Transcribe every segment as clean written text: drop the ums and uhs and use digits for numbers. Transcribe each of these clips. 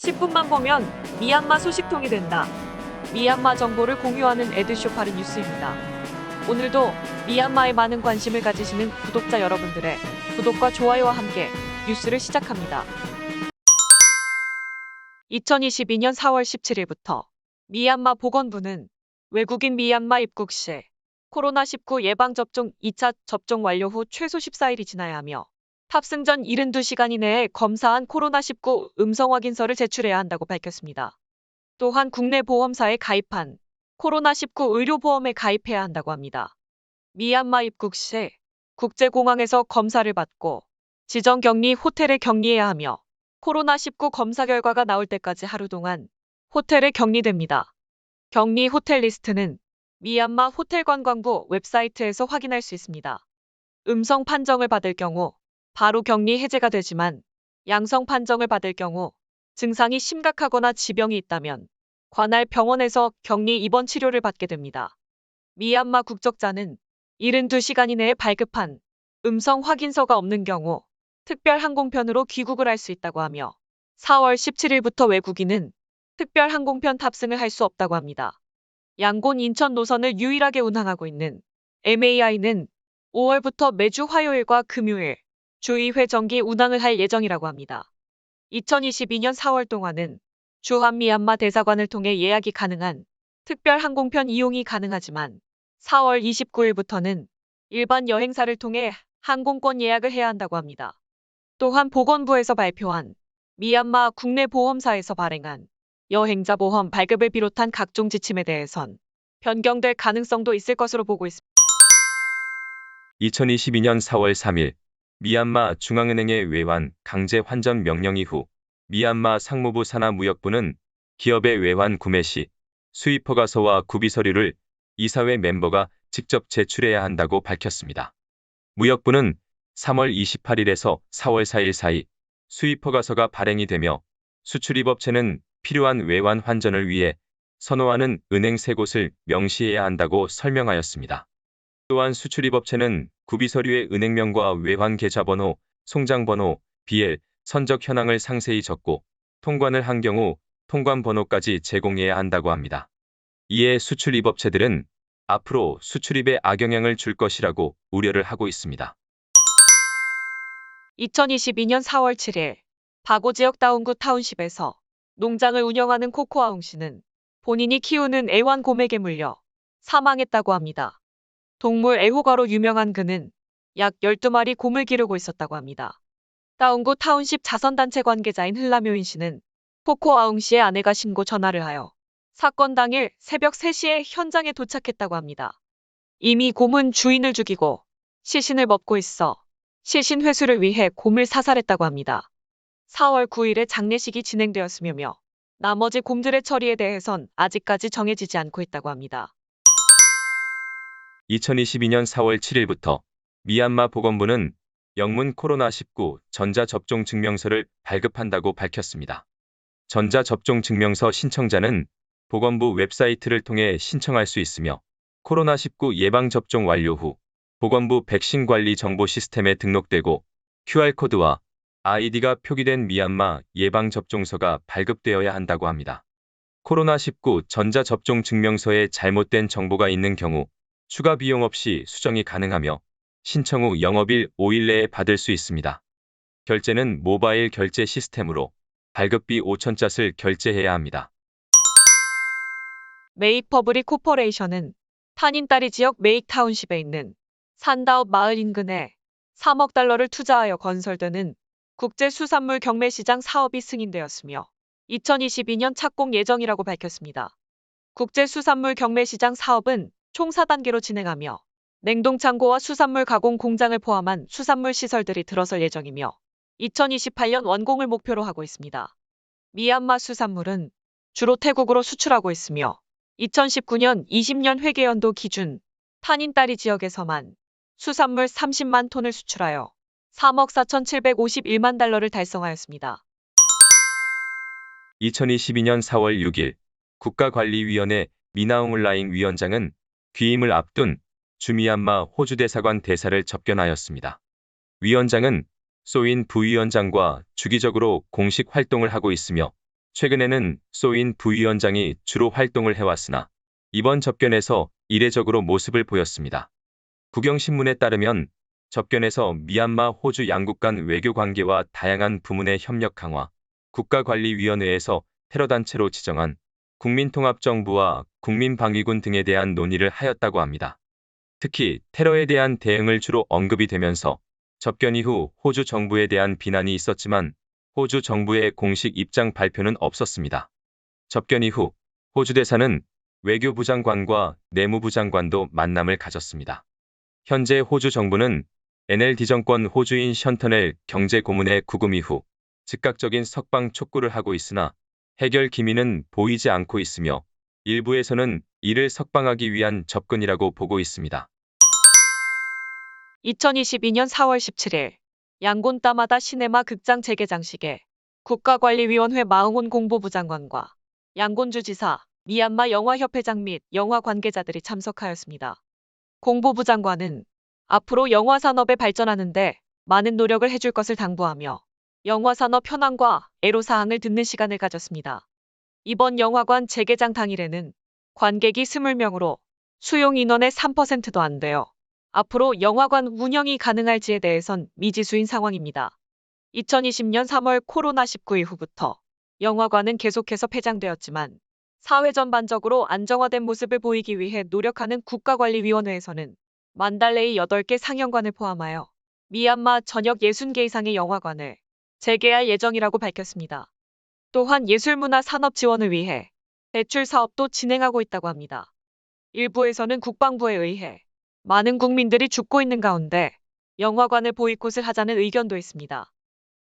10분만 보면 미얀마 소식통이 된다. 미얀마 정보를 공유하는 에드쇼파르 뉴스입니다. 오늘도 미얀마에 많은 관심을 가지시는 구독자 여러분들의 구독과 좋아요와 함께 뉴스를 시작합니다. 2022년 4월 17일부터 미얀마 보건부는 외국인 미얀마 입국 시 코로나19 예방접종 2차 접종 완료 후 최소 14일이 지나야 하며 탑승 전 72시간 이내에 검사한 코로나19 음성 확인서를 제출해야 한다고 밝혔습니다. 또한 국내 보험사에 가입한 코로나19 의료보험에 가입해야 한다고 합니다. 미얀마 입국 시 국제공항에서 검사를 받고 지정 격리 호텔에 격리해야 하며 코로나19 검사 결과가 나올 때까지 하루 동안 호텔에 격리됩니다. 격리 호텔 리스트는 미얀마 호텔관광부 웹사이트에서 확인할 수 있습니다. 음성 판정을 받을 경우 바로 격리 해제가 되지만 양성 판정을 받을 경우 증상이 심각하거나 지병이 있다면 관할 병원에서 격리 입원 치료를 받게 됩니다. 미얀마 국적자는 72시간 이내에 발급한 음성 확인서가 없는 경우 특별 항공편으로 귀국을 할 수 있다고 하며 4월 17일부터 외국인은 특별 항공편 탑승을 할 수 없다고 합니다. 양곤 인천 노선을 유일하게 운항하고 있는 MAI는 5월부터 매주 화요일과 금요일 주 2회 정기 운항을 할 예정이라고 합니다. 2022년 4월 동안은 주한 미얀마 대사관을 통해 예약이 가능한 특별 항공편 이용이 가능하지만 4월 29일부터는 일반 여행사를 통해 항공권 예약을 해야 한다고 합니다. 또한 보건부에서 발표한 미얀마 국내 보험사에서 발행한 여행자 보험 발급을 비롯한 각종 지침에 대해선 변경될 가능성도 있을 것으로 보고 있습니다. 2022년 4월 3일 미얀마 중앙은행의 외환 강제 환전 명령 이후 미얀마 상무부 산하무역부는 기업의 외환 구매 시 수입 허가서와 구비 서류를 이사회 멤버가 직접 제출해야 한다고 밝혔습니다. 무역부는 3월 28일에서 4월 4일 사이 수입 허가서가 발행이 되며 수출입 업체는 필요한 외환 환전을 위해 선호하는 은행 3곳을 명시해야 한다고 설명하였습니다. 또한 수출입 업체는 구비 서류에 은행명과 외환 계좌번호, 송장번호, BL, 선적 현황을 상세히 적고 통관을 한 경우 통관 번호까지 제공해야 한다고 합니다. 이에 수출입 업체들은 앞으로 수출입에 악영향을 줄 것이라고 우려를 하고 있습니다. 2022년 4월 7일 바고 지역 다운구 타운십에서 농장을 운영하는 코코아웅 씨는 본인이 키우는 애완곰에게 물려 사망했다고 합니다. 동물 애호가로 유명한 그는 약 12마리 곰을 기르고 있었다고 합니다. 다운구 타운십 자선단체 관계자인 흘라묘인 씨는 코코아웅 씨의 아내가 신고 전화를 하여 사건 당일 새벽 3시에 현장에 도착했다고 합니다. 이미 곰은 주인을 죽이고 시신을 먹고 있어 시신 회수를 위해 곰을 사살했다고 합니다. 4월 9일에 장례식이 진행되었으며 나머지 곰들의 처리에 대해선 아직까지 정해지지 않고 있다고 합니다. 2022년 4월 7일부터 미얀마 보건부는 영문 코로나19 전자접종 증명서를 발급한다고 밝혔습니다. 전자접종 증명서 신청자는 보건부 웹사이트를 통해 신청할 수 있으며 코로나19 예방접종 완료 후 보건부 백신관리 정보 시스템에 등록되고 QR코드와 아이디가 표기된 미얀마 예방접종서가 발급되어야 한다고 합니다. 코로나19 전자접종 증명서에 잘못된 정보가 있는 경우 추가 비용 없이 수정이 가능하며 신청 후 영업일 5일 내에 받을 수 있습니다. 결제는 모바일 결제 시스템으로 발급비 5,000잣을 결제해야 합니다. 메익 퍼블릭 코퍼레이션은 탄인따리 지역 메익 타운십에 있는 산다읍 마을 인근에 3억 달러를 투자하여 건설되는 국제수산물 경매시장 사업이 승인되었으며 2022년 착공 예정이라고 밝혔습니다. 국제수산물 경매시장 사업은 총 4단계로 진행하며 냉동창고와 수산물 가공 공장을 포함한 수산물 시설들이 들어설 예정이며 2028년 완공을 목표로 하고 있습니다. 미얀마 수산물은 주로 태국으로 수출하고 있으며 2019년 20년 회계연도 기준 탄인따리 지역에서만 수산물 30만 톤을 수출하여 3억 4,751만 달러를 달성하였습니다. 2022년 4월 6일 국가관리위원회 미나웅을라잉 위원장은 귀임을 앞둔 주미얀마 호주 대사관 대사를 접견하였습니다. 위원장은 소인 부위원장과 주기적으로 공식 활동을 하고 있으며 최근에는 소인 부위원장이 주로 활동을 해왔으나 이번 접견에서 이례적으로 모습을 보였습니다. 국영신문에 따르면 접견에서 미얀마 호주 양국 간 외교 관계와 다양한 부문의 협력 강화, 국가관리위원회에서 테러단체로 지정한 국민통합정부와 국민방위군 등에 대한 논의를 하였다고 합니다. 특히 테러에 대한 대응을 주로 언급이 되면서 접견 이후 호주 정부에 대한 비난이 있었지만 호주 정부의 공식 입장 발표는 없었습니다. 접견 이후 호주 대사는 외교부 장관과 내무부 장관도 만남을 가졌습니다. 현재 호주 정부는 NLD 정권 호주인 션터넬 경제고문의 구금 이후 즉각적인 석방 촉구를 하고 있으나 해결 기미는 보이지 않고 있으며 일부에서는 이를 석방하기 위한 접근이라고 보고 있습니다. 2022년 4월 17일 양곤 따마다 시네마 극장 재개장식에 국가관리위원회 마응온 공보부 장관과 양곤주 지사, 미얀마 영화협회장 및 영화 관계자들이 참석하였습니다. 공보부 장관은 앞으로 영화 산업에 발전하는 데 많은 노력을 해줄 것을 당부하며 영화 산업 현황과 애로사항을 듣는 시간을 가졌습니다. 이번 영화관 재개장 당일에는 관객이 20명으로 수용 인원의 3%도 안 되어 앞으로 영화관 운영이 가능할지에 대해선 미지수인 상황입니다. 2020년 3월 코로나19 이후부터 영화관은 계속해서 폐장되었지만 사회 전반적으로 안정화된 모습을 보이기 위해 노력하는 국가관리위원회에서는 만달레이 8개 상영관을 포함하여 미얀마 전역 60개 이상의 영화관을 재개할 예정이라고 밝혔습니다. 또한 예술문화 산업 지원을 위해 대출 사업도 진행하고 있다고 합니다. 일부에서는 국방부에 의해 많은 국민들이 죽고 있는 가운데 영화관을 보이콧을 하자는 의견도 있습니다.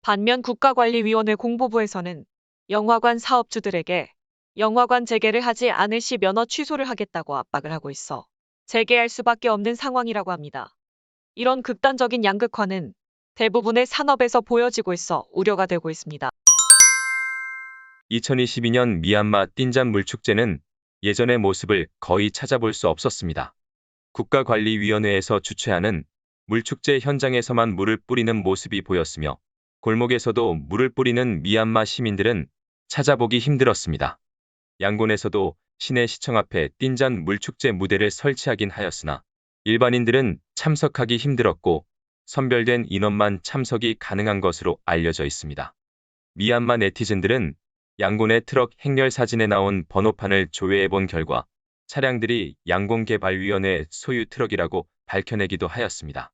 반면 국가관리위원회 공보부에서는 영화관 사업주들에게 영화관 재개를 하지 않을 시 면허 취소를 하겠다고 압박을 하고 있어 재개할 수밖에 없는 상황이라고 합니다. 이런 극단적인 양극화는 대부분의 산업에서 보여지고 있어 우려가 되고 있습니다. 2022년 미얀마 띵잔 물축제는 예전의 모습을 거의 찾아볼 수 없었습니다. 국가관리위원회에서 주최하는 물축제 현장에서만 물을 뿌리는 모습이 보였으며 골목에서도 물을 뿌리는 미얀마 시민들은 찾아보기 힘들었습니다. 양곤에서도 시내 시청 앞에 띵잔 물축제 무대를 설치하긴 하였으나 일반인들은 참석하기 힘들었고 선별된 인원만 참석이 가능한 것으로 알려져 있습니다. 미얀마 네티즌들은 양곤의 트럭 행렬 사진에 나온 번호판을 조회해본 결과 차량들이 양곤개발위원회 소유 트럭이라고 밝혀내기도 하였습니다.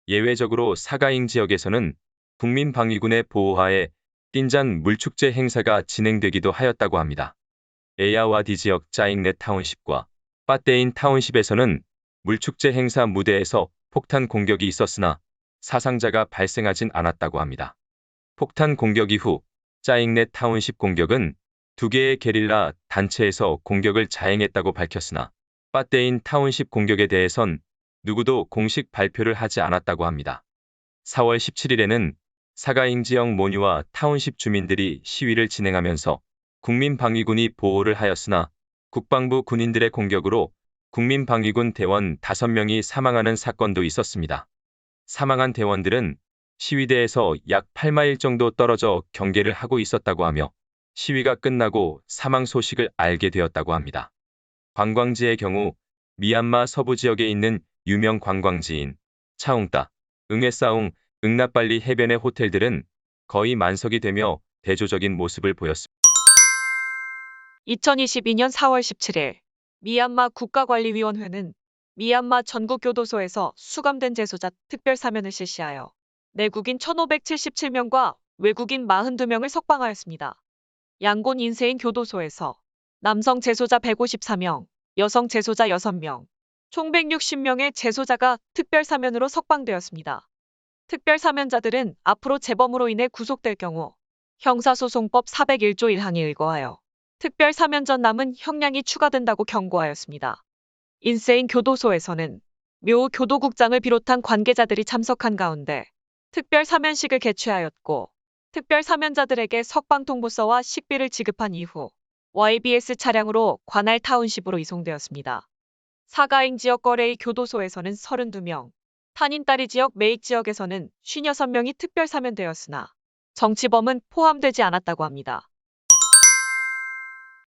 예외적으로 사가잉 지역에서는 국민방위군의 보호하에 띵잔 물축제 행사가 진행되기도 하였다고 합니다. 에야와디 지역 짜잉넷 타운십과 빠떼인 타운십에서는 물축제 행사 무대에서 폭탄 공격이 있었으나 사상자가 발생하진 않았다고 합니다. 폭탄 공격 이후 짜잉넷 타운십 공격은 2개의 게릴라 단체에서 공격을 자행했다고 밝혔으나 빠떼인 타운십 공격에 대해선 누구도 공식 발표를 하지 않았다고 합니다. 4월 17일에는 사가잉 지역 모니와 타운십 주민들이 시위를 진행하면서 국민방위군이 보호를 하였으나 국방부 군인들의 공격으로 국민방위군 대원 5명이 사망하는 사건도 있었습니다. 사망한 대원들은 시위대에서 약 8마일 정도 떨어져 경계를 하고 있었다고 하며 시위가 끝나고 사망 소식을 알게 되었다고 합니다. 관광지의 경우 미얀마 서부 지역에 있는 유명 관광지인 차웅따, 응에싸웅, 응나빨리 해변의 호텔들은 거의 만석이 되며 대조적인 모습을 보였습니다. 2022년 4월 17일 미얀마 국가관리위원회는 미얀마 전국 교도소에서 수감된 재소자 특별사면을 실시하여 내국인 1,577명과 외국인 42명을 석방하였습니다. 양곤 인세인 교도소에서 남성 재소자 154명, 여성 재소자 6명, 총 160명의 재소자가 특별사면으로 석방되었습니다. 특별사면자들은 앞으로 재범으로 인해 구속될 경우 형사소송법 401조 1항에 의거하여 특별사면 전 남은 형량이 추가된다고 경고하였습니다. 인세인 교도소에서는 묘 교도국장을 비롯한 관계자들이 참석한 가운데 특별사면식을 개최하였고 특별사면자들에게 석방통보서와 식비를 지급한 이후 YBS 차량으로 관할 타운십으로 이송되었습니다. 사가잉 지역 거래의 교도소에서는 32명, 탄인따리 지역 메익 지역에서는 56명이 특별사면되었으나 정치범은 포함되지 않았다고 합니다.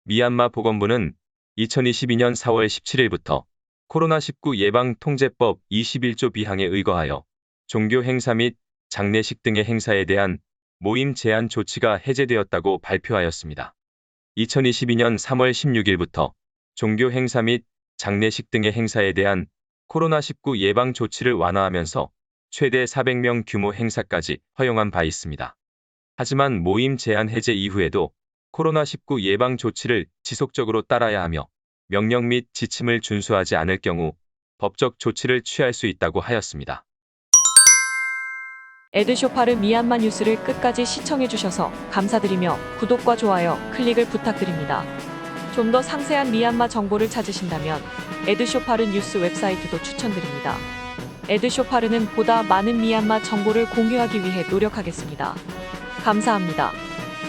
미얀마 보건부는 2022년 4월 17일부터 코로나19 예방 통제법 21조 비항에 의거하여 종교 행사 및 장례식 등의 행사에 대한 모임 제한 조치가 해제되었다고 발표하였습니다. 2022년 3월 16일부터 종교 행사 및 장례식 등의 행사에 대한 코로나19 예방 조치를 완화하면서 최대 400명 규모 행사까지 허용한 바 있습니다. 하지만 모임 제한 해제 이후에도 코로나19 예방 조치를 지속적으로 따라야 하며 명령 및 지침을 준수하지 않을 경우 법적 조치를 취할 수 있다고 하였습니다. 에드쇼파르 미얀마 뉴스를 끝까지 시청해주셔서 감사드리며 구독과 좋아요, 클릭을 부탁드립니다. 좀 더 상세한 미얀마 정보를 찾으신다면 에드쇼파르 뉴스 웹사이트도 추천드립니다. 에드쇼파르는 보다 많은 미얀마 정보를 공유하기 위해 노력하겠습니다. 감사합니다.